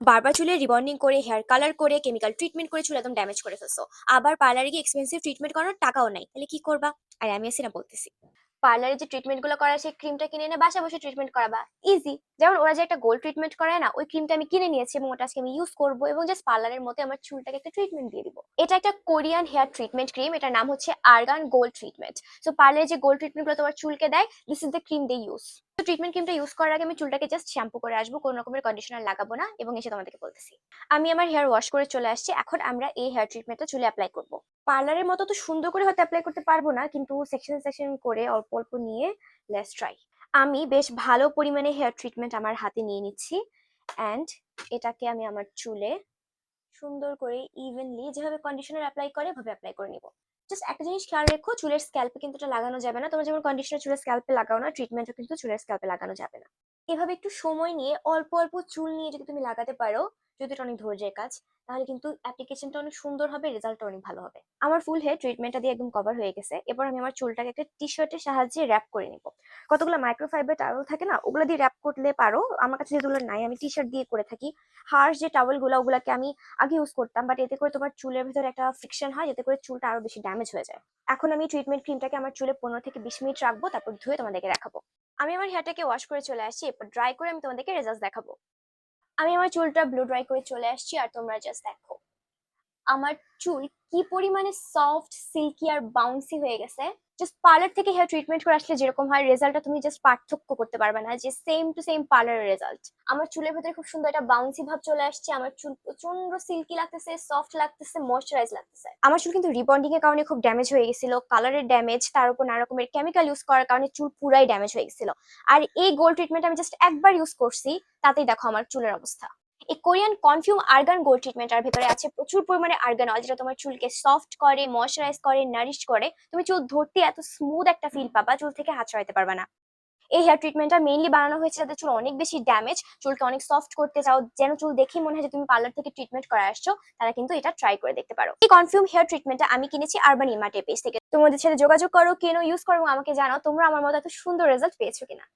বারবার চুলে রিবন্ডিং করে, হেয়ার কালার করে, কেমিক্যাল ট্রিটমেন্ট করে চুল একদম ড্যামেজ করে ফেলছো। আবার পার্লারে গিয়ে এক্সপেন্সিভ ট্রিটমেন্ট করানোর টাকাও নাই। তাহলে কি করবা? আরে আমি আছি না, বলতেছি। পার্লারে যে ট্রিটমেন্ট গুলো করা সেই ক্রিমটা কিনে এনে বাসায় বসে ট্রিটমেন্ট করাবা। ইজি। যেমন ওরা যে একটা গোল্ড ট্রিটমেন্ট করায় না, ওই ক্রিমটা আমি কিনে নিয়েছি এবং ওটা আজকে আমি ইউজ করবো এবং জাস্ট পার্লারের মধ্যে আমার চুলটাকে একটা ট্রিটমেন্ট দিয়ে দিব। এটা একটা কোরিয়ান হেয়ার ট্রিটমেন্ট ক্রিম, এটার নাম হচ্ছে আর্গান গোল্ড ট্রিটমেন্ট। সো পার্লারে যে গোল্ড ট্রিটমেন্ট গুলো তোমার চুলকে দেয়, this is the cream they use. তো ট্রিটমেন্ট ক্রিমটা ইউজ করার আগে আমি চুলটাকে জাস্ট শ্যাম্পু করে আসবো, কোনো রকমের কন্ডিশনার লাগাবো না এবং এসে তোমাদেরকে বলতেছি। আমি আমার হেয়ার ওয়াশ করে চলে আসছি, এখন আমরা এই হেয়ার ট্রিটমেন্টটা চুলে অ্যাপ্লাই করব। পার্লারের মতো তো সুন্দর করে হয়তো অ্যাপ্লাই করতে পারবো না, কিন্তু সেকশন সেকশন করে অল্প অল্প নিয়ে লেটস ট্রাই। আমি বেশ ভালো পরিমাণে হেয়ার ট্রিটমেন্ট আমার হাতে নিয়ে নিচ্ছি অ্যান্ড এটাকে আমি আমার চুলে সুন্দর করে ইভেনলি যেভাবে কন্ডিশনার অ্যাপ্লাই করে ভাবে অ্যাপ্লাই করে নিব। জাস্ট একটা জিনিস খেয়াল রেখো, চুলের স্ক্যাল্পে কিন্তু এটা লাগানো যাবে না। তোমরা যেমন কন্ডিশনার চুলের স্ক্যাল্পে লাগাও না, ট্রিটমেন্টও কিন্তু চুলের স্ক্যাল্পে লাগানো যাবে না। এভাবে একটু সময় নিয়ে অল্প অল্প চুল নিয়ে যদি তুমি লাগাতে পারো, যদি এটা অনেক ধৈর্যের কাজ, তাহলে কিন্তু অ্যাপ্লিকেশনটা অনেক সুন্দর হবে, রেজাল্টটা অনেক ভালো হবে। আমার ফুল হেয়ার ট্রিটমেন্টটা দিয়ে একদম কভার হয়ে গেছে। এবার আমি আমার চুলটাকে একটা টি শার্টের সাহায্যে র্যাপ করে নিব। কতগুলো মাইক্রোফাইবার টাওয়েল থাকে না, ওগুলো দিয়ে র্যাপ করলে পারো। আমার কাছে যেগুলো নাই, আমি টি শার্ট দিয়ে করে থাকি। হার্শ যে টাওয়েল গুলো, ওগুলাকে আমি আগে ইউজ করতাম, বাট এতে করে তোমার চুলের ভিতরে একটা ফ্রিকশন হয়, যেতে করে চুলটা আরো বেশি ড্যামেজ হয়ে যায়। এখন আমি ট্রিটমেন্ট ক্রিমটাকে আমার চুলে 15 থেকে 20 মিনিট রাখবো, তারপর ধুয়ে তোমাদেরকে দেখাবো। আমি আমার হেয়ারটাকে ওয়াশ করে চলে আসছি, এরপর ড্রাই করে আমি তোমাদেরকে রেজাল্ট দেখাবো। আমি আমার চুলটা ব্লু ড্রাই করে চলে আসছি, আর তোমরা জাস্ট দেখো আমার চুল কি পরিমাণে সফট, সিল্কি আর বাউন্সি হয়ে গেছে। জাস্ট পার্লার থেকে হেয়ার ট্রিটমেন্ট করে আসলে যেরকম হয়, রেজাল্টটা তুমি জাস্ট পার্থক্য করতে পারবে না, যে সেম টু সেম পার্লারের রেজাল্ট। আমার চুলের ভেতরে খুব সুন্দর একটা বাউন্সি ভাব চলে আসছে, আমার চুল প্রচন্ড সিল্কি লাগতেছে, সফট লাগতেছে, ময়শ্চারাইজ লাগতেছে। আমার চুল কিন্তু রিবন্ডিং এর কারণে খুব ড্যামেজ হয়ে গেছিল, কালারের ড্যামেজ, তার উপর নানা রকমের কেমিক্যাল ইউজ করার কারণে চুল পুরাই ড্যামেজ হয়ে গেছিল। আর এই গোল্ড ট্রিটমেন্ট আমি জাস্ট একবার ইউজ করছি, তাতেই দেখো আমার চুলের অবস্থা। এই কোরিয়ান কনফিউম আর্গান গোল্ড ট্রিটমেন্টের ভিতরে আছে প্রচুর পরিমাণে আর্গানল, যেটা তোমার চুলকে সফট করে, ময়শ্চারাইজ করে, নারিশ করে। তুমি চুল ধরতে এত স্মুথ একটা ফিল পাবা, চুল থেকে হাত সরাইতে পারবা না। এই হেয়ার ট্রিটমেন্টটা মেইনলি বানানো হয়েছে যাদের চুল অনেক বেশি ড্যামেজ, চুলকে অনেক সফট করতে চাও, যেন চুল দেখেই মনে হয় যে তুমি পার্লার থেকে ট্রিটমেন্ট করে আসছো, তারা কিন্তু এটা ট্রাই করে দেখতে পারো। এই কনফিউম হেয়ার ট্রিটমেন্টটা আমি কিনেছি আরবান ইমার্টের পেজ থেকে। তোমাদের সাথে যোগাযোগ করো, কেন ইউজ করো এবং আমাকে জানাও তোমরা আমার মতো এত সুন্দর রেজাল্ট পেয়েছো কিনা।